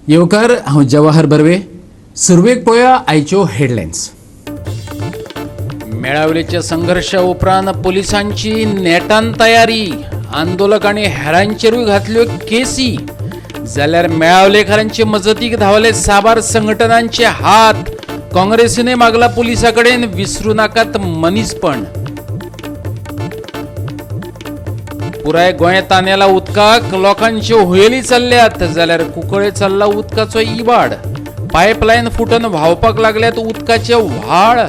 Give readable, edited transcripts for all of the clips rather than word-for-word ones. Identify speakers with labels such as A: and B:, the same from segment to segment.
A: येवकार हांव जवाहर बर्वे. सुरवेक पळोवया आयच्यो हेडलायन्स. मेळावलेच्या संघर्शा उपरांत पुलिसांची नेटान तयारी. आंदोलक आनी हेरांचेरूय घातल्यो केसी. जाल्यार मेळावलेकारांचे मजतीक धांवले साबार संघटनांचे हात. काँग्रेसीने मागला पुलिसा कडेन विसरू नाकात मनीसपण. पुराय गोंय तानेला उदकाक. लोकांच्यो हुयेली चल्ल्यात जाल्यार कुंकळे चल्ला उदकाचो इबाड. पायपलायन फुटून व्हांवपाक लागल्यात उदकाचे व्हाळ.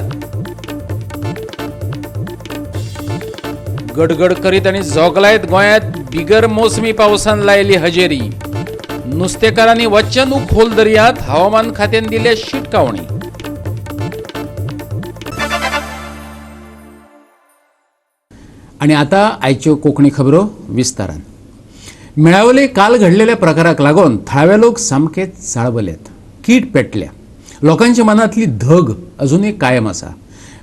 A: गडगड करीत आनी जोगलायत गोंयांत बिगर मोसमी पावसान लायली हजेरी. नुस्तेकारांनी वच्चें न्हू खोल दर्यांत. हवामान खात्यान दिल्या शिटकावणी. आणि आता आयच्यो कोंकणी खबरो विस्तारान. मेळावले काल घडलेल्या प्रकाराक लागून थळावे लोक सामके चाळवल्यात. कीट पेटल्या. लोकांच्या मनांतली धग अजुनूय कायम आसा.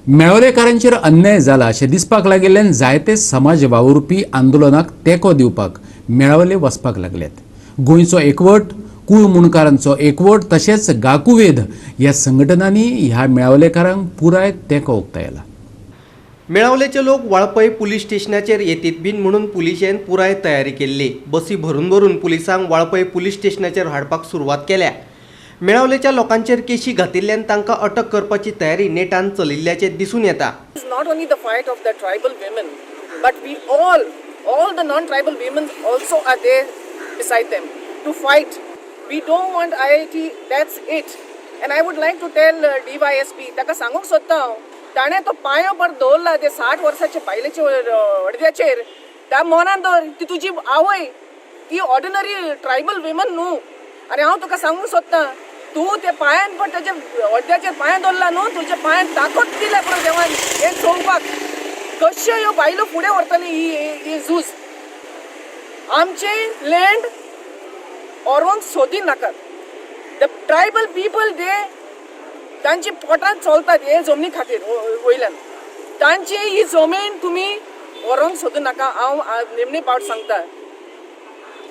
A: मेळावलेकारांचेर अन्याय जाला अशें दिसपाक लागिल्ल्यान जायते समाज वावुरपी आंदोलनाक तेंको दिवपाक मेळावले वचपाक लागल्यात. गोंयचो एकवट, कुळ मुणकारांचो एकवट तशेंच गाकुवेद ह्या संघटनांनी ह्या मेळावलेकारांक पुराय तेंको उक्तायला.
B: मेळावलेचे लोक वाळपय पुलीस स्टेशनाचेर येतीत बीन म्हणून पुलिशेन पुराय तयारी केल्ली. बसी भरून भरून पुलिसांक वाळपय पुलीस स्टेशनाचेर हाडपाक सुरवात केल्या. मेळावलेच्या लोकांचेर केशी घातिल्ल्यान तांकां अटक करपाची तयारी नेटान चलिल्ल्याचे दिसून येता.
C: It's not only the fight of the tribal women, but we all the non-tribal women also are there beside them to fight. We don't want IIT, that's it. And I would like to tell DYSP, ताका सांगूंक सोदता हांव, ताणें तो पांयो पर दवरला ते 60 वर्साचे बायलेचे अर्द्याचेर. त्या मनान दवर ती तुजी आवय, ती ऑर्डिनरी ट्रायबल विमन न्हू. आनी हांव तुका सांगूंक सोदता, तूं ते पांयान पण ताचे अर्द्याचेर पांय दवरला न्हू, तुज्या पांयान ताकद दिल्या पुरो देवान हें चोवपाक. कश्यो ह्यो बायलो फुडें व्हरतली ही झूज. आमचे लँड व्हरोंक सोदी नाकात. द ट्रायबल पीपल दे तांची पोटांत चलतात हे जमनी खातीर वयल्यान. तांची ही जमीन तुमी व्हरोंक सोदूं नाका. हांव निमणे पावट सांगता.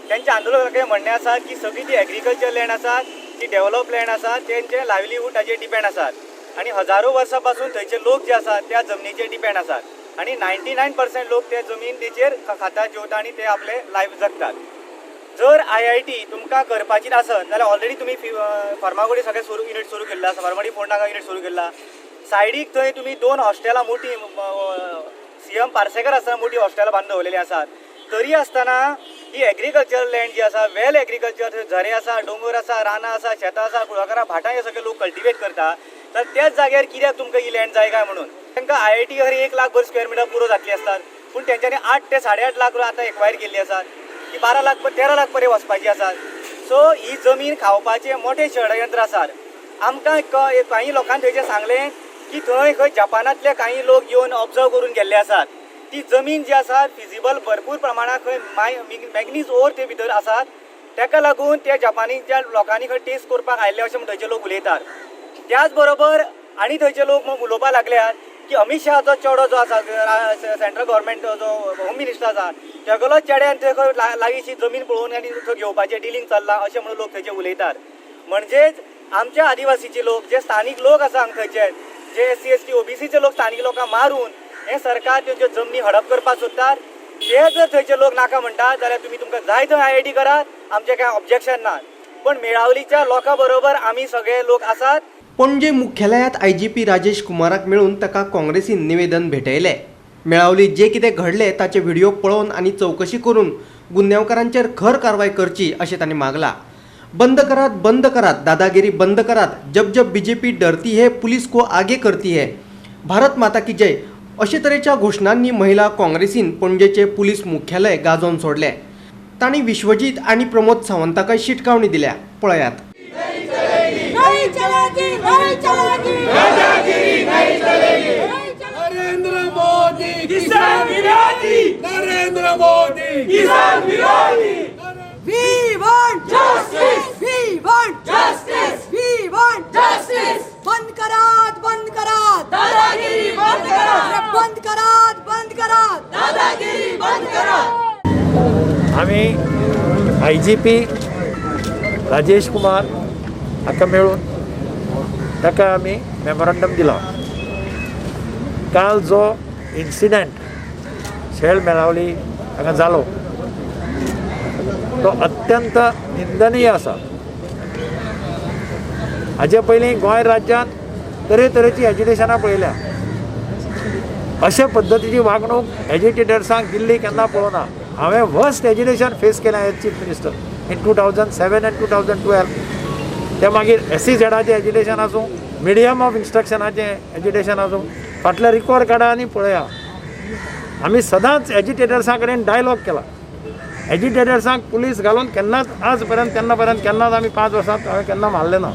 D: त्यांच्या आंदोलकांचे म्हणणें आसा की सगळी ती एग्रीकल्चर लँड आसा ती डेव्हलप लँड आसा तेंचे लायव्हलीहूड ताचेर डिपेंड आसात. आनी हजारो वर्सां पासून थंयचे लोक जे आसात त्या जमनीचेर डिपेंड आसात. आनी 99% लोक ते जमीन तेचेर खातात जेवता आनी ते आपले लायफ जगतात. जर IIT तुमकां करपाची आसत जाल्यार ऑलरेडी तुमी फर्मागुडी सगळे युनिट सुरू केल्ला आसा. फर्मागुडी फोंडा युनिट सुरू केल्ला. सायडीक थंय तुमी 2 हॉस्टेलां मोठी CM पार्सेकर आसा मोठी हॉस्टेलां बांदून दवरलेली आसात. तरी आसतना ही एग्रीकल्चर लँड जी आसा वेल एग्रीकल्चर झरे आसा, दोंगर आसा, रानां आसा, शेतां आसा, कुळागरां भाटां हे सगळे लोक कल्टिवेट करता. तर त्याच जाग्यार कित्याक तुमकां ही लँड जाय काय म्हणून. तांकां IIT हर 1 लाख स्क्वेअर मिटर पुरो जातली आसतात. पूण तेंच्यांनी 8 ते 8.5 लाख आतां एक्वायर केल्ली आसात. ती 12 लाख 13 लाख पर्यंत वचपाची आसात. सो ही जमीन खावपाचे मोठे षडयंत्र आसात. आमकां काही लोकांनी थंयचें सांगलें की थंय खंय जपानांतले काही लोक येवन ऑब्जर्व करून गेल्ले आसात. ती जमीन जी आसा फिजिबल भरपूर प्रमाणात खंय मॅग्नीज ओर ते भितर आसात. ताका लागून त्या जपानीच्या लोकांनी खंय टेस्ट करपाक आयिल्ले अशें म्हूण थंयचे लोक उलयतात. त्याच बरोबर आनी थंयचे लोक उलोवपाक लागल्यात की अमित शहाचो चेडो जो आसा सेंट्रल गव्हर्मेंट जो होम मिनिस्टर आसा तेगेलो चेड्यान थंय खंय लागींची जमीन पळोवन आनी थंय घेवपाचें डिलींग चल्लां अशें म्हणून लोक थंयचे उलयतात. म्हणजेच आमच्या आदिवासीचे लोक जे स्थानीक लोक आसा हांगा थंयचे जे SC ST OBCचे लोक स्थानीक लोकांक मारून हे सरकार तेंच्यो जमनी हडप करपाक सोदतात. ते जर थंयचे लोक नाका म्हणटात जाल्यार तुमकां जाय थंय IIT करात. आमचें कांय ऑब्जेक्शन ना. पण मेळावलीच्या लोकां बरोबर आमी सगळे लोक आसात.
B: पणजे मुख्यालयात IGP राजेश कुमाराक मेळून ताका काँग्रेसीन निवेदन भेटयलें. मेळावलीत जे कितें घडलें ताचे व्हिडिओ पळोवन आनी चवकशी करून गुन्यांवकारांचेर खर कारवाय करची अशें तांणी मागलां. बंद करात दादागिरी बंद करात. जब जब BJP डरती है पुलिस को आगे करती है. भारत माता की जय अशे तरेच्या घोशणांनी महिला काँग्रेसीन पणजेचे पुलीस मुख्यालय गाजोवन सोडलें. तांणी विश्वजीत आनी प्रमोद सावंताकाय शिटकावणी दिल्या. पळयात.
E: नरेंद्र मोदी किसान विरोधी. नरेंद्र मोदी किसान विरोधी.
F: We want justice. We want justice. We want justice. बंद करात दादागिरी बंद करात दादागिरी बंद करात.
G: आम्ही IGP राजेश कुमार हाका मेळून ताका आमी मेमोरंडम दिला. काल जो इन्सिडंट शेळ मेळावली हांगा जालो तो अत्यंत निंदनीय आसा. हाजे पयलीं गोंय राज्यांत तरेतरेची एज्युकेशनां पळयल्या. अशे पद्दतीची वागणूक एज्युकेटर्सांक दिल्ली केन्ना पळोवना. हांवें वर्स्ट एज्युकेशन फेस केलें as chief minister in 2007 and 2012. ते मागीर SEZचे एज्युकेशन आसूं, मिडियम ऑफ इन्स्ट्रक्शनाचें एज्युकेशन आसूं, फाटले रिकॉर्ड काडा आनी पळया. आमी सदांच एज्युकेटर्सां कडेन डायलॉग केला. एज्युकेटर्सांक पुलीस घालून केन्नाच आज पर्यंत केन्नाच आमी 5 वर्सांत हांवें केन्ना मारलें ना.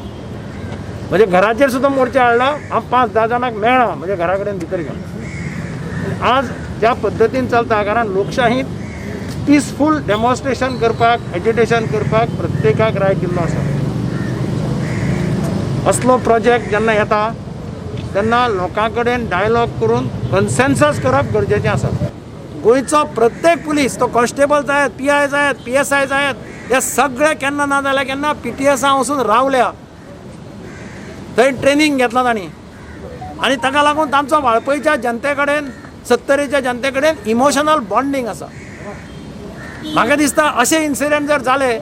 G: म्हणजे घराचेर सुद्दां मोर्चे हाडला. हांव 5-10 जाणांक मेळ्ळा म्हणजे घरा कडेन भितर घेवन. आज ज्या पद्दतीन चलता कारण लोकशाहीत पिसफूल डेमॉन्स्ट्रेशन करपाक, एज्युकेशन करपाक प्रत्येकाक रायट दिल्लो आसा. असलो प्रोजेक्ट जेन्ना येता तेन्ना लोकां कडेन डायलॉग करून कन्सेन्सस करप गरजेचें आसा. गोंयचो प्रत्येक पुलीस तो कॉन्स्टेबल जायत, PI जायत, PSI जायत, हे सगळे केन्ना ना जाल्यार केन्ना PTSा वचून रावल्या. थंय ट्रेनिंग घेतला तांणी आनी ताका लागून तांचो वाळपयच्या जनते कडेन, सत्तरेच्या जनते कडेन इमोशनल बॉन्डिंग आसा. म्हाका दिसता अशे इन्सिडंट जर जाले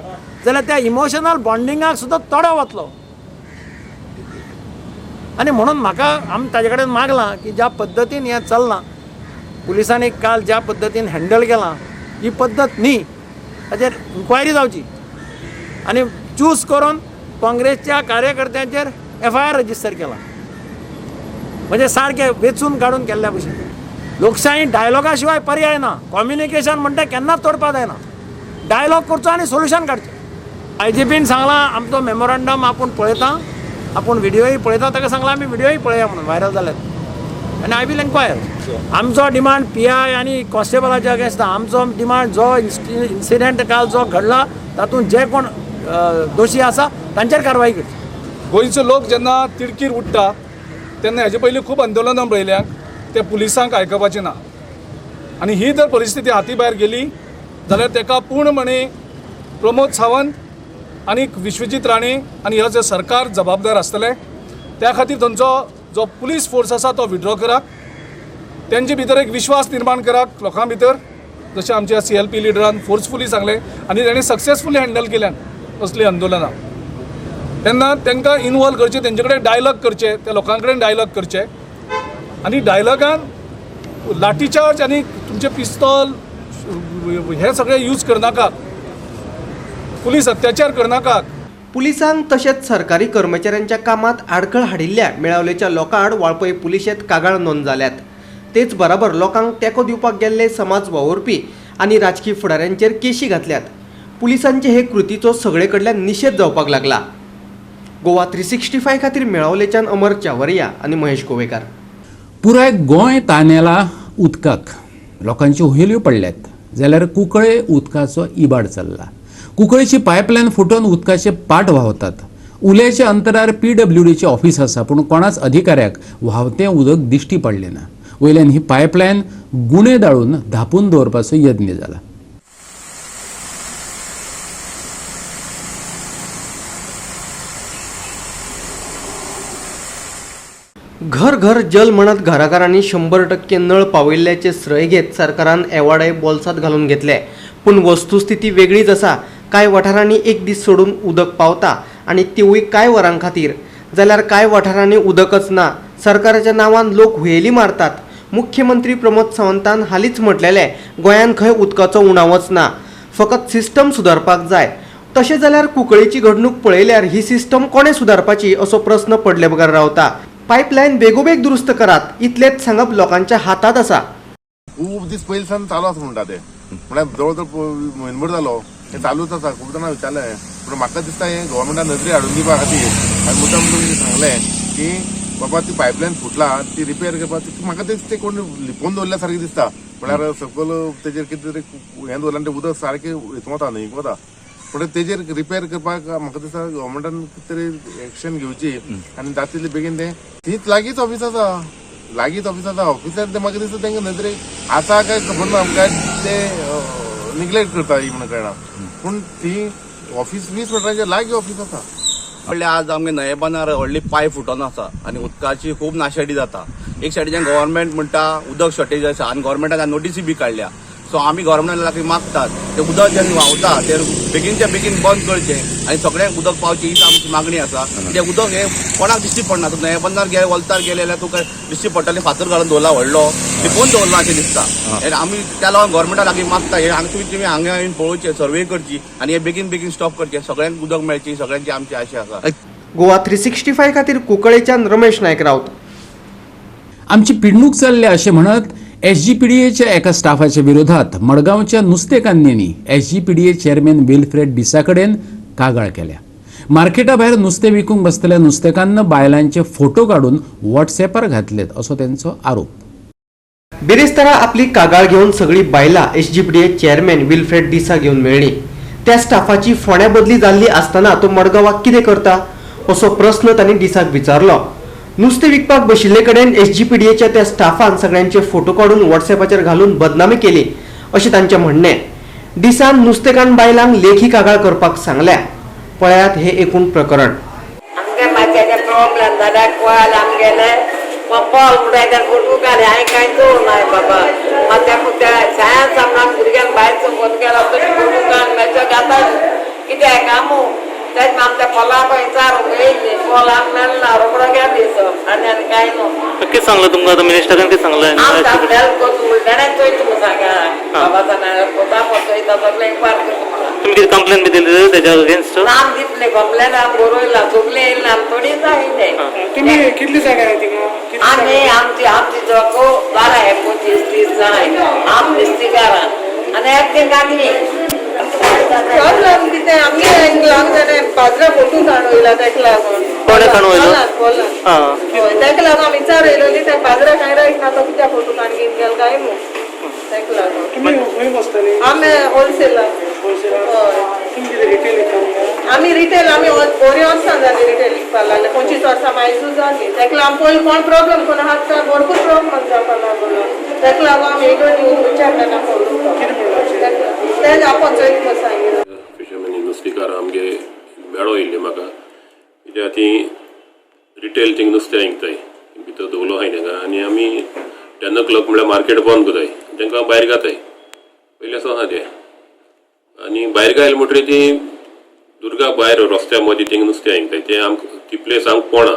G: जाल्यार त्या इमोशनल बॉन्डिंगाक सुद्दां तडो वतलो. आनी म्हणून म्हाका आमी ताजे कडेन मागलां की ज्या पद्दतीन हें चलना, पुलिसांनी काल ज्या पद्दतीन हँडल केलां ही पद्दत न्ही, ताचेर इन्क्वायरी जावची आनी चूज करून काँग्रेसच्या कार्यकर्त्यांचेर FIR रजिस्टर केला. म्हणजे सारकें वेचून काडून केल्ल्या भशेन. लोकशाही डायलॉगा शिवाय पर्याय ना. कम्युनिकेशन म्हणटा केन्नाच तोडपा जायना. डायलॉग करचो आनी सोल्युशन काडचें. IGPन सांगलां आमचो मेमोरंडम आपूण पळयता, आपूण व्हिडियोय पळयता. ताका सांगलां आमी व्हिडियोय पळया म्हणून व्हायरल जाल्यात आनी आय विल एन्क्वायर. आमचो डिमांड PI आनी कॉन्स्टेबलाच्या अगेन्स्ट ना. आमचो डिमांड जो इन्सिडेंट काल जो घडला तातूंत जे कोण दोशी आसा तांचेर कारवाय करची.
H: गोंयचो लोक जेन्ना तिडकीर उठ्ठा तेन्ना हेजे पयलीं खूब आंदोलनां पळयल्यात. ते पुलिसांक आयकपाचें ना. आनी ही जर परिस्थिती हाती भायर गेली जाल्यार ताका पूर्णपणे प्रमोद सावंत आनी विश्वजीत राणे आनी ह्या जे सरकार जबाबदार आसतले. त्या खातीर तांचो जो पुलीस फोर्स आसा तो विड्रॉ करात. तेंचे भितर एक विश्वास निर्माण करात लोकां भितर, जशें आमच्या CLP लिडरान फोर्सफुली सांगलें आनी ताणें सक्सेसफुली हँडल केल्यात असली आंदोलनां. तेन्ना तांकां इनवॉल्व करचें, तेंचे कडेन डायलॉग करचें, त्या लोकां कडेन डायलॉग करचें आनी डायलॉगान लाठीचार्ज आनी तुमचे पिस्तॉल हे सगळे यूज करनाकात, पुलीस अत्याचार करनाकात.
B: पुलिसांक तशेंच सरकारी कर्मचाऱ्यांच्या कामात आडखळ हाडिल्ल्या मेळावलेच्या लोकांआड वाळपय पुलिशेंत कागाळ नोंद जाल्यात. तेच बराबर लोकांक तेंको दिवपाक गेल्ले समाज वावुरपी आनी राजकीय फुडाऱ्यांचेर केशी घातल्यात. पुलिसांचे हे कृतीचो सगळे कडल्यान निशेध जावपाक लागला. गोवा 365 खातीर मेळावलेच्यान अमर चावरिया आनी महेश गोवेकार.
A: पुराय गोंय तानेला उदकाक. लोकांच्यो हुयेल्यो पडल्यात जाल्यार कुंकळे उदकाचो इबाड चल्ला. कुंकळेची पायपलायन फुटून उदकाचे पाट व्हांवतात. उल्याच्या अंतरार PWDचें ऑफिस आसा पूण कोणाच अधिकाऱ्याक व्हांवतें उदक दिश्टी पडलें ना. वयल्यान ही पायपलायन गुणे दाळून धापून दवरपाचो यत्न जाला.
B: घर घर जल म्हणत घराघरांनी 100% नळ पावयल्ल्याचे श्रय घेत सरकारान एवाडे बोल्सात घालून घेतले. पूण वस्तुस्थिती वेगळीच आसा. कांय वाठारांनी एक दीस सोडून उदक पावता आनी तिवूय कांय वरां खातीर. जाल्यार कांय वाठारांनी उदकच ना. सरकाराच्या नांवान लोक हुयेली मारतात. मुख्यमंत्री प्रमोद सावंतान हालींच म्हटलेले गोंयान खंय उदकाचो उणावच ना, फकत सिस्टम सुदारपाक जाय. तशें जाल्यार कुंकळेची घडणूक पळयल्यार ही सिस्टम कोणे सुदारपाची असो प्रस्न पडले बगर रावता. पायपलायन बेगोबेग दुरुस्त करात इतलेच सांगप लोकांच्या हातात आसा.
I: खूब दीस पयलींसान चालू आसा म्हणटा ते, म्हळ्यार जवळ जवळ म्हयनभर जालो हे चालूच आसा. खूब जाणां विचारलें पूण म्हाका दिसता हें गव्हर्मेंटान नदरी हाडून दिवपा खातीर आनी मुद्दाम तुमी सांगलें की बाबा ती पायपलायन फुटला ती रिपेर करपाक. म्हाका ते कोण लिपोवन दवरल्या सारकें दिसता. म्हळ्यार सकयल तेजेर कितें तरी हें दवरलें आनी तें उदक सारकें हितून वता न्हंयक वता. पण तेजेर रिपेर करपाक म्हाका दिसता गव्हर्मेंटान कितें तरी एक्शन घेवची आनी जाता तितले बेगीन तें. थंयच लागींच ऑफिस आसा, लागींच ऑफिस आसा. ऑफिसार ते म्हाका दिसता तेंका नदरे आसा काय खबर ना, काय ते निग्लेक्ट करता ही म्हणून कळना. पूण ती ऑफिस 20 मिनटांच्या लागीं ऑफिस आसा.
J: व्हडले आज आमगे न्हयेपणार व्हडली पाय फुटोन आसा आनी उदकाची खूब नाशाडी जाता. एक सायडीच्यान गव्हर्नमेंट म्हणटा उदक शॉर्टेज आसा आनी गव्हर्नमेंटान नोटीसी बी काडल्या. सो आमी गव्हर्नमेंटाक लागीं मागतात ते उदक जेन्ना व्हांवता ते बेगीनच्या बेगीन बंद करचें आनी सगळ्यांक उदक पावचें हीच आमची मागणी आसा. ते उदक हे कोणाक दिश्टी पडना. तूं न्हयेपणार गेले वलतार गेले जाल्यार तुका दिश्टी पडटलें फातर घालून दवरला व्हडलो ते कोण दवरला अशें दिसता. आमी त्या लागून गव्हर्नमेंटा लागीं मागता हे तुमी हांगा येवन पळोवचें सर्वे करची आनी हे बेगीन बेगीन स्टॉप करचें. सगळ्यांक उदक मेळची सगळ्यांची आमची आशा आसा.
B: गोवा 365 खातीर कुंकळेच्यान रमेश नायक रावत.
A: आमची पिडणूक चल्ले असे म्हणत SGPDAच्या एका स्टाफाच्या विरोधात मडगावच्या नुस्तेकान्यांनी SGPDA चेअरमॅन विल्फ्रेड डिसा कडेन कागाळ केल्या. मार्केटा भायर नुस्तें विकूंक बसतल्या नुस्तेकान्न बायलांचे फोटो काढून व्हॉट्सॅपार घातलेत असो त्यांचो आरोप.
B: बिरेस्तारा आपली कागाळ घेऊन सगळी बायलां SGPDA चेअरमॅन विल्फ्रेड डिसा घेऊन मेळ्ळी. त्या स्टाफाची फोण्या बदली जाल्ली आसतना तो मडगावाक कितें करता असो प्रश्न तांणी डिसाक विचारलो. नुस्तें विकपाक बशिल्ले कडेन SGPDAच्या त्या स्टाफान सगळ्यांचे फोटो काढून व्हॉट्सॅपाचेर घालून बदनामी केली अशें तांचें म्हणणें. डिसान नुस्तेकान बायलांक लेखी कागाळ करपाक सांगल्या. पळयात हे एकूण प्रकरण.
K: आमगे मातशे प्रॉब्लेम जाल्या कळ्ळें आमगेले पॉल उडयता फोटो काडले हांवें कांय दवरनाय बाबा. मागीर त्या शाळेंत सामना भुरग्यांक भायर चोकोन गेलो तरी फोटो काड मॅच जाता कित्याक कामू तेच आमच्या पोलाक विचारूंक येयल्ली पोल आमी मेळना रोकडो गेलो दिसो आनी कांय न्हू.
D: कितें सांगलें तुमकां आतां मिनिस्टरान कितें सांगलें?
K: आमकां हेल्प करता उलटणें चोयता म्हूण सांगया बाबा कोता चोयता सगळें इन्क्वायर करता म्हणून.
D: तुमी कितें कंप्लेन बी दिली तेच्या अगेन्स्ट?
K: नाम दितले कंप्लेन आमी बरोयला सगळें येयला आमी थोडी जायले.
D: तुमी कितली जागा थिंगा?
K: आमी आमची जोको जालां 25-30 जाणां आम डिस्ट्रिक्टारान आनी एकटें गाडी प्रॉब्लेम कितें आमगे लागून जाल्यार बाजरा फोटो काडून तेका लागून.
D: कोणे काडून
K: तेका लागून आमी विचारयलो न्ही ते बाजरा कांय रायट ना तो कित्याक फोटो काडून घेवन गेलो काय न्हू तेका लागून. आमी होलसेलार. आमी रिटेल आमी बरी वर्सां जाली रिटेल विकपाक लागले 25 वर्सां मायजूच जाली. तेका लागून पयलीं कोण प्रॉब्लेम कोण आहात काय भरपूर प्रॉब्लेम जावपाक लागलो. तेका लागून आमी एक विचारलें तेच आपण चोयता सांगितलं.
L: फिशरमॅन नुस्तेकार आमगे मेळो येयल्ले म्हाका कित्याक ती रिटेल थिंग नुस्तें विकताय भितर दवरलो हाय तांकां आनी आमी 10 o'clock म्हळ्यार मार्केट बंद करताय तांकां भायर घाताय पयलीं असो आहा तें. आनी भायर घायल म्हणटरी ती दुर्गा भायर रस्त्या मदीं थिंग नुस्तें विकताय ते आमकां ती प्लेस आमकां पोणा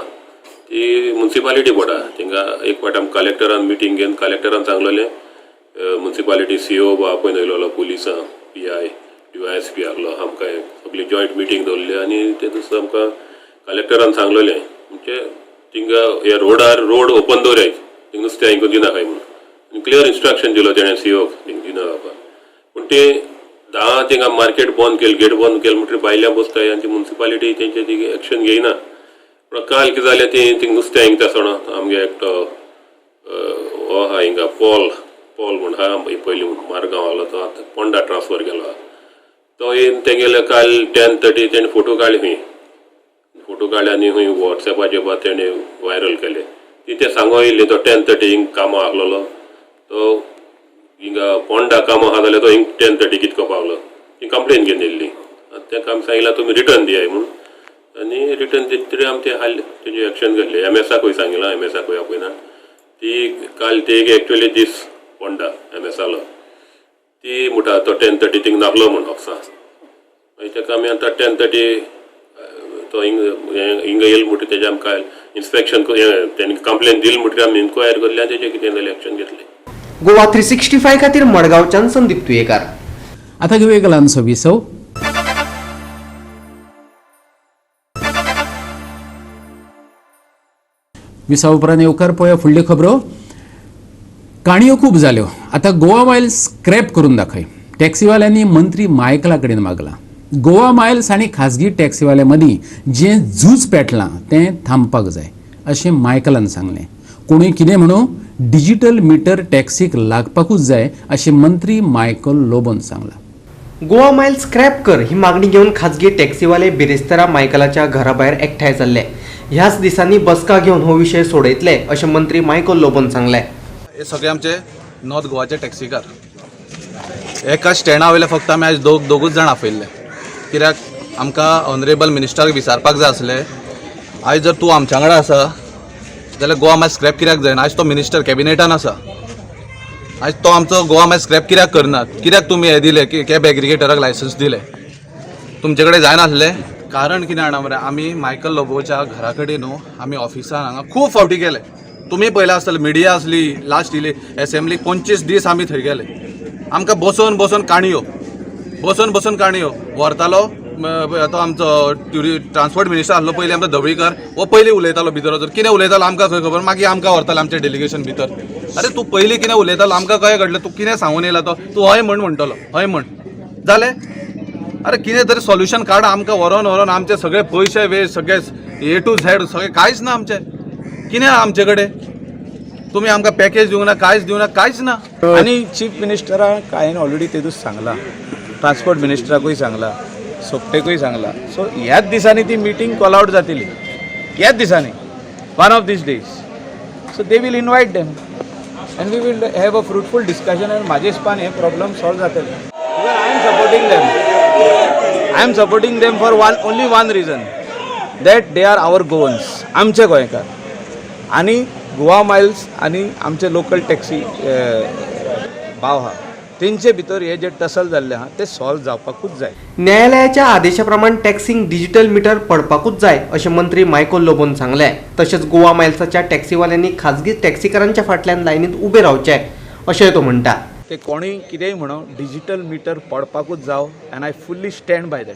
L: ती म्युन्सिपालिटी पडा. तांकां एक फावट आमकां कलेक्टरान मिटींग घेवन कलेक्टरान सांगलेलें म्युन्सिपालिटी CO आपयन येयलो पुलिसां PI DYSP आहलो आमकां सगळी जॉयंट मिटींग दवरली आनी ते दिसा आमकां कलेक्टरान सांगलेलें म्हणजे थिंगा ह्या रोड ओपन दवराय थिंग नुस्तें हांकां दिनाकाय म्हणून क्लियर इन्स्ट्रक्शन दिलो तेणें CO थिंग दिना बाबा. पूण ते 10 थिंगा मार्केट बंद केलें गेट बंद केलें म्हणटरी भायल्या बसताय आनी ती म्युन्सिपालिटी तेंचे ती एक्शन घेयना. पूण काल कितें जालें ती थिंग नुस्तें विकता आसतना आमगे एकटो हो आहा हिंगा पॉल म्हूण हा पयलीं मारगांव आहलो तो आतां पोंडा ट्रान्सफर केलो तो येवन ते गेले काल 10:30 तेणें फोटो काडले खंय फोटो काडले आनी खंय वॉट्सॅपाचेर बा तेणें व्हायरल केले. ती ते सांगो येयल्ली तो 10:30 हिंग कामां आहलोलो तो हिंगा पोंडा कामां आहा जाल्यार तो हिंग 10:30 कितको पावलो ती कंप्लेन घेवन येयल्ली. ताका आमी सांगलां तुमी रिटर्न दियाय म्हणून आनी रिटर्न दित तरी आमी ते हाडले तेजे एक्शन घेतले. MSआकूय सांगिलां MSआकूय आपयना ती काल ते एक्चुअली दीस पोंडा MS आलो ती म्हणटा तो 10:30 थिंग नासलो म्हूण ऑफिसां मागीर ताका आमी आतां 10:30 तो हिंगा येयलो म्हणटा तेजें आमकां इन्स्पेक्शन तेणी कंप्लेन दिली म्हणटरी आमी इन्क्वायर करली आनी तेजें कितें जालें एक्शन घेतलें.
B: गोवा 365 खातीर मडगांवच्यान संदीप तुयेकार.
A: आता घेऊ एक ल्हानसो विसव. विसव उपरांत येवकार पळया फुडल्यो खबरो. काणयो खूब जाल्यो. आतां गोवा मायल्स स्क्रॅप करून दाखय टॅक्सीवाल्यांनी मंत्री मायकला कडेन मागला. गोवा मायल्स आनी खाजगी टॅक्सीवाल्या मदीं जें झूज पेटलां तें थांबपाक जाय अशें मायकलान सांगलें. कोणूय कितें म्हणू डिजिटल मिटर टॅक्सीक लागपाकूच जाय अशें मंत्री मायकल लोबोन सांगलां.
B: गोवा मायल स्क्रॅप कर ही मागणी घेऊन खाजगी टॅक्सीवाले बिरेस्तारा मायकलाच्या घराबाहेर एकठांय जाल्ले. ह्याच दिसांनी बसका घेऊन हो विशय सोडयतले अशें मंत्री मायकल लोबोन सांगलें.
M: हे सगळे आमचे नॉर्थ गोवाचे टॅक्सीकार एका स्टँडा वयले फक्त आमी आयज दोगूच जाण आपयल्ले कित्याक आमकां ऑनरेबल मिनिस्टराक विचारपाक जाय आसलें आयज जर तूं आमच्या वांगडा आसा जाल्यार गोवा मात स्क्रॅप कित्याक जायना आयज तो मिनिस्टर कॅबिनेटान आसा आयज तो आमचो गोवा मात स्क्रॅप कित्याक करनात कित्याक तुमी हे दिले की कॅब एग्रिगेटराक लायसन्स दिले तुमचे कडेन जायनासलें कारण कितें जाणा मरे आमी मायकल लोबोच्या घरा कडेन न्हू आमी ऑफिसान हांगा खूब फावटी गेले तुमी पळयला आसतले मिडिया असली लास्ट एसेंब्लीक 25 दीस आमी थंय गेले आमकां बसून काणयो व्हरतालो तो आमचो ट्रान्सपोर्ट मिनिस्टर आसलो पयलीं आमचो धवळीकर वो पयलीं उलयतालो भितर वचून कितें उलयतालो आमकां खंय खबर मागीर आमकां व्हरताले आमचें डेलिगेशन भितर अरे तूं पयलीं कितें उलयतालो आमकां कळ्ळें घडलें तूं कितें सांगून येयला तो तूं हय म्हणटलो हय म्हण जालें अरे कितें तरी सोल्युशन काड आमकां व्हरोन आमचे सगळे पयशे वेस्ट सगळे A to Z सगळें कांयच ना आमचें कितें आमचे कडेन तुमी आमकां पॅकेज दिवंक ना कांयच ना
G: आणि चीफ मिनिस्टराक हांवें ऑलरेडी तेदूस सांगला ट्रान्सपोर्ट मिनिस्टराकूय सांगला सोपटेकूय सांगला सो ह्याच दिसांनी ती मिटींग कॉल आउट जातली ह्याच दिसांनी one of these days so they will invite them and we will have a fruitful discussion आनी म्हाजे हिसपान हे प्रॉब्लम सॉल्व जातले I am supporting them for only one reason that they are our Goans आमचे गोंयकार आनी गोवा मायल्स आनी आमचे लोकल टॅक्सी भाव आहा तेंचे भितर हे जे टसल जाल्ले आहा ते सॉल्व जावपाकूच जाय
B: न्यायालयाच्या आदेशाप्रमाणे टॅक्सींक डिजिटल मीटर पडपाकूच जाय अशें मंत्री मायकल लोबोन सांगले तशेंच गोवा मायल्साच्या टॅक्सीवाल्यांनी खाजगी टॅक्सीकारांच्या फाटल्यान लायनीत उबे रावचे अशेंय तो म्हणटा
G: ते कोणीय कितेंय म्हणो डिजिटल मिटर पडपाकूच जाव end I fully stand by that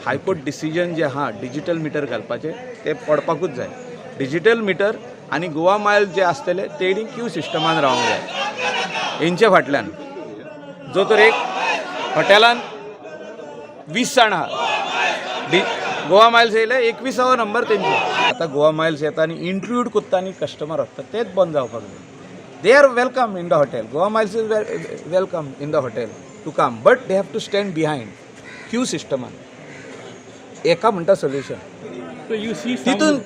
G: high court decision जे आहा डिजिटल मिटर घालपाचें ते पडपाकूच जाय डिजिटल मिटर आनी गोवा मायल्स जे आसतले तेणी क्यू सिस्टमान रावंक जाय हेंचे फाटल्यान जो तर एक हॉटेलान 20 जाण आहा गोवा मायल्स येयले 21वा नंबर तेंचे आतां गोवा मायल्स येता आनी इंट्रुड कोत्ता आनी कस्टमर वता तेच बंद जावपाक जाय they are welcome in the hotel Goa miles is welcome in the hotel to come but they have to stand behind queue सिस्टमान एका म्हणटा सोल्युशन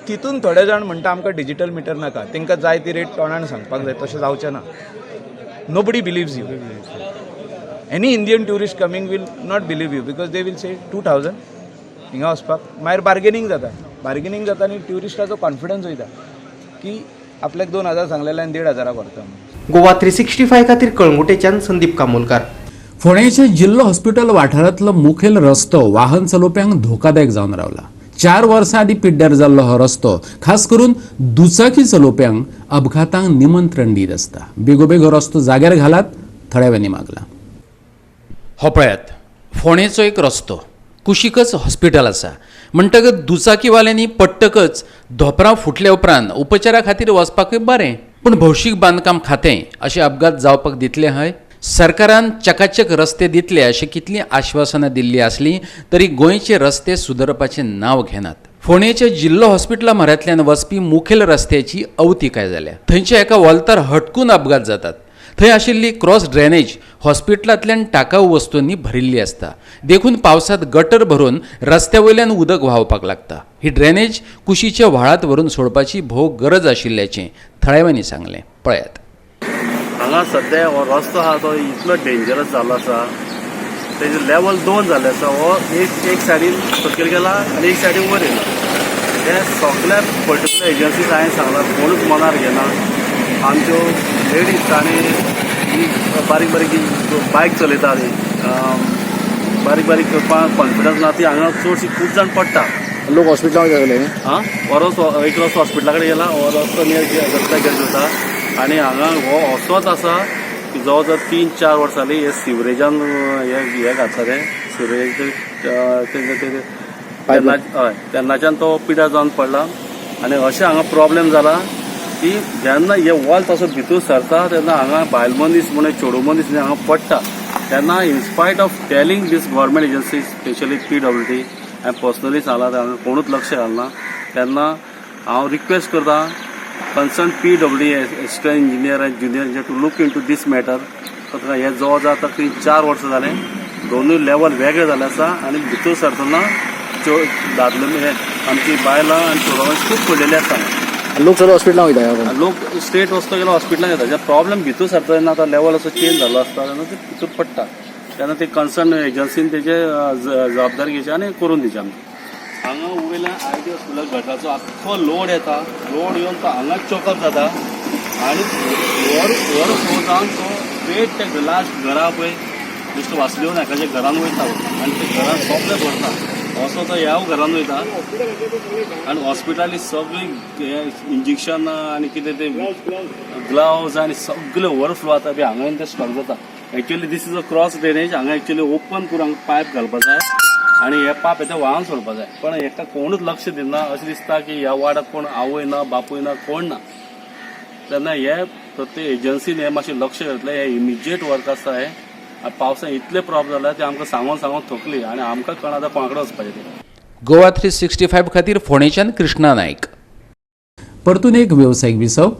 G: तितून थोडे जाण म्हणटा आमकां डिजिटल मिटर नाका तांकां जाय ती रेट तोंडान सांगपाक जाय तशें जावचें ना nobody believes you any Indian tourist coming will not believe you because they will say 2000 हिंगा वचपाक मागीर बार्गेनींग जाता आनी ट्युरिस्टाचो कॉन्फिडन्स वयता की आपल्याक 2000 सांगलेले आनी 1500 व्हरता
B: गोवा 365 खातीर कळंगुटेच्यान संदीप कामोलकार
A: फोंडेचे जिल्लो हॉस्पिटल वाठारांतलो मुखेल रस्तो वाहन चलोवप्यांक धोकादायक जावन रावला 4 वर्सां आदी पिड्ड्यार जाल्लो हो रस्तो खास करून दुचाकी चलोवप्यांक अपघातांक निमंत्रण दीत आसता बेगोबेग हो रस्तो जाग्यार घालात थळाव्यांनी मागला
N: हो पळयात फोंडेचो एक रस्तो कुशीकच हॉस्पिटल आसा म्हणटकच दुचाकीवाल्यांनी पडटकच धोपरां फुटल्या उपरांत उपचारा खातीर वचपाकूय बरें पूण भौशीक बांदकाम खातें अशे अपघात जावपाक दितले हय सरकारान चकाचक रस्ते दितले अशी कितली आश्वासनां दिल्ली आसली तरी गोंयचे रस्ते सुदरपाचें नांव घेनात फोंडेच्या जिल्लो हॉस्पिटला म्हऱ्यांतल्यान वचपी मुखेल रस्त्याची अवतिकाय जाल्या थंयच्या एका वॉल्तार हटकून अपघात जातात थंय आशिल्ली क्रॉस ड्रेनेज हॉस्पिटलांतल्यान टाकाऊ वस्तूंनी भरिल्ली आसता देखून पावसांत गटर भरून रस्त्या वयल्यान उदक व्हांवपाक लागता ही ड्रेनेज कुशीच्या व्हाळांत व्हरून सोडपाची भोव गरज आशिल्ल्याचें थळाव्यांनी सांगलें पळयात
O: हांगा सध्या हो रस्तो आहा तो इतलो डेंजरस जाल्लो आसा तेजे लेवल 2 जाल्ले आसा हो एक सायडीन सकयल गेला आनी एक सायडीन वयर येयला हे सगळ्या पर्टिक्युलर एजन्सीज हांवें सांगलां कोणूच मनार घेना आमच्यो लेडीज आनी बारीक बायक चलयता बारीक करपाक कॉन्फिडन्स ना ती हांगा चडशी खूब जाण पडटा
P: लोक हॉस्पिटलाक गेले
O: एक रस्तो हॉस्पिटला कडेन गेला हो रस्तो नियर रस्त्याक गेलो वता आनी हांगा हो असोच आसा की जवळ जवळ 3-4 वर्सां जालीं हे सिवरेजान हे घातला ते सिवरेज हय तेन्नाच्यान तो पिड्यार जावन पडला आनी अशें हांगा प्रॉब्लेम जाला की जेन्ना हे वॉल तसो भितर सरता तेन्ना हांगा बायल मनीस म्हण चेडू मनीस हांगा पडटा तेन्ना in spite of telling this government agency specially PWD हांवें पर्सनली सांगलां हांगा कोणूच लक्ष घालना तेन्ना हांव रिक्वेस्ट करतां concern PWD assistant engineer and junior to look in to this matter हे जवळ जवळ आतां 3-4 वर्सां जाले दोनूय लेवल वेगळे जाल्ले आसा आनी भितर सरतना दादले आमची बायलां आनी चेडवां खूब पडलेली आसा
P: लोक सगळे हॉस्पिटलाक वयता
O: लोक स्ट्रेट वचता गेल्यार हॉस्पिटलाक येता जे प्रॉब्लेम भितर सरता तेन्ना आतां लेवल असो चेंज जाल्लो आसता तेन्ना ते भितर पडटा तेन्ना ते कन्सर्न एजन्सीन तेजे जबाबदारी घेवची आनी करून दिवची आमकां. हांगा वयल्यान आयटी हॉस्पिटल गटाचो आख्खो लोड येता, लोड येवन तो हांगा चॉकअप जाता आनी वर फ्लो जावन तो स्ट्रेट ते लास्ट घरा पळय मिस्टर वासुदेव नायकाच्या घरान वयता आनी ते घरान सोंपले भरता असो तो ह्या घरान वयता आनी हॉस्पिटलांनी सगळी इंजेक्शन आनी कितें ते ग्लव्स आनी सगळे ओवरफ्लो जाता बी हांगा ते स्टॉक जाता. Actually this is a cross drainage. हांगा एक्चुअली ओपन करून हांगा पायप घालपाक जाय आनी हे पाप येता व्हांवन सोडपाक जाय, पण हेका कोणूच लक्ष दिना. अशें दिसता की ह्या वार्डाक कोण आवय ना, बापूय ना, कोण ना. तेन्ना हे प्रत्येक एजन्सीन हे मातशें लक्ष घातलें. हे इमिजिएट वर्क आसा हे. पावसान इतले प्रॉब्लेम जाला ते आमकां सांगून थकली आनी आमकां कळना आतां कोणाकडेन वचपाचें ते.
N: गोवा 365 खातीर फोंडेच्यान कृष्णा नायक.
A: परतून एक व्यावसायिक विसव.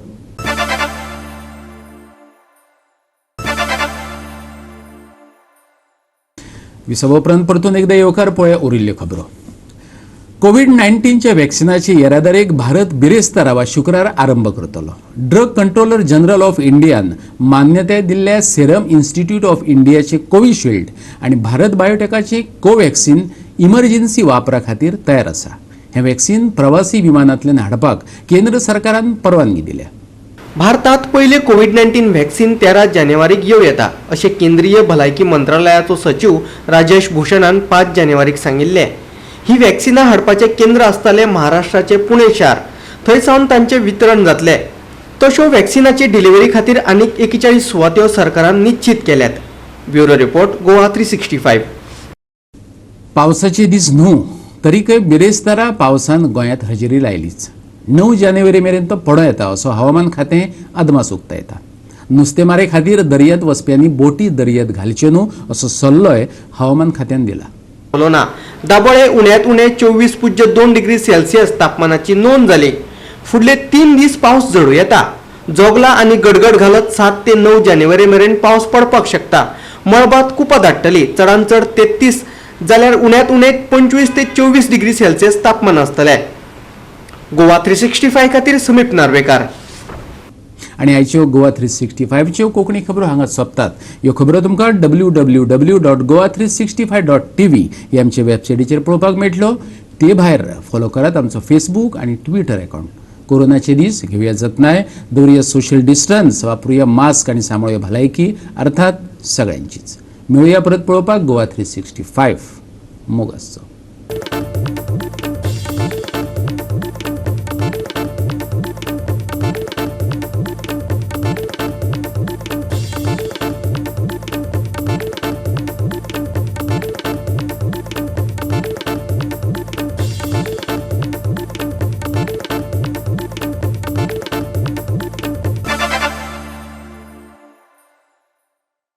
A: विसव उपरांत परतून एकदा येवकार पळोवया उरिल्ल्यो खबरो. कोविड-19च्या वॅक्सिनाची येरादारेक भारत बिरेस्तारा शुक्रार आरंभ करतलो. Drug controller general of Indian मान्यताय दिल्ल्या सेरम इन्स्टिट्यूट ऑफ इंडियाचे कोविशिल्ड आणि भारत बायोटेकाचे कोव्हॅक्सिन इमर्जन्सी वापरा खातीर तयार आसा. हे वॅक्सिन प्रवासी विमानांतल्यान हाडपाक केंद्र सरकारान परवानगी दिल्या.
B: भारतात पहिले कोविड-19 व्हॅक्सिन 13 जानेवारीक येऊ येता असे केंद्रीय भलायकी मंत्रालयाचो सचिव राजेश भूषणान 5 जानेवारीक सांगिल्ले. ही व्हॅक्सिनां हाडपाचे केंद्र आसतले महाराष्ट्राचे पुणे शार. थंयसावन तांचे वितरण जातले. तश्यो व्हॅक्सिनाची डिलिव्हरी खातीर आनीक 41 सुवात्यो सरकारान निश्चित केल्यात. Bureau report Goa 365.
A: पावसाचे दीस न्हू तरीकय बिरेस्तारा पावसान गोंयांत हजेरी लायलीच. 9 जानेवारी मेरेन तो पडो येता असो हवामान खातें अदमास उक्तायता. नुस्तेमारे खातीर दर्यांत वचप्यांनी बोटी दर्यांत घालच्यो न्हू असो सल्लोय हवामान खात्यान दिला.
B: ना दाबोळे उण्यांत उणे 24.2 डिग्री सेल्सियस तापमानाची नोंद जाली. फुडले 3 दीस पावस जडू येता. जोगला आनी गडगड घालत 7 ते 9 जानेवारी मेरेन पावस पडपाक शकता. मळबात कुपा धाडटली. चडांत चड 33 जाल्यार उण्यांत उणे 25 ते 24 डिग्री सेल्सियस तापमान आसतले. गोवा 365 खातीर समीप नार्वेकार.
A: आणि आयच्यो गोवा 365च्यो कोंकणी खबरो हांगा सोंपतात. ह्यो खबरो तुमकां www.goa365.tv हे आमचे वेबसायटीचेर पळोवपाक मेळटल्यो. ते भायर फॉलो करात आमचो फेसबूक आणि ट्विटर अकाउंट. कोरोनाचे दीस घेवया जतनाय, दवरया सोशल डिस्टन्स, वापरूया मास्क आणि सांबाळूया भलायकी, अर्थात सगळ्यांचीच. मेळुया परत पळोवपाक गोवा 365. मोग आसचो.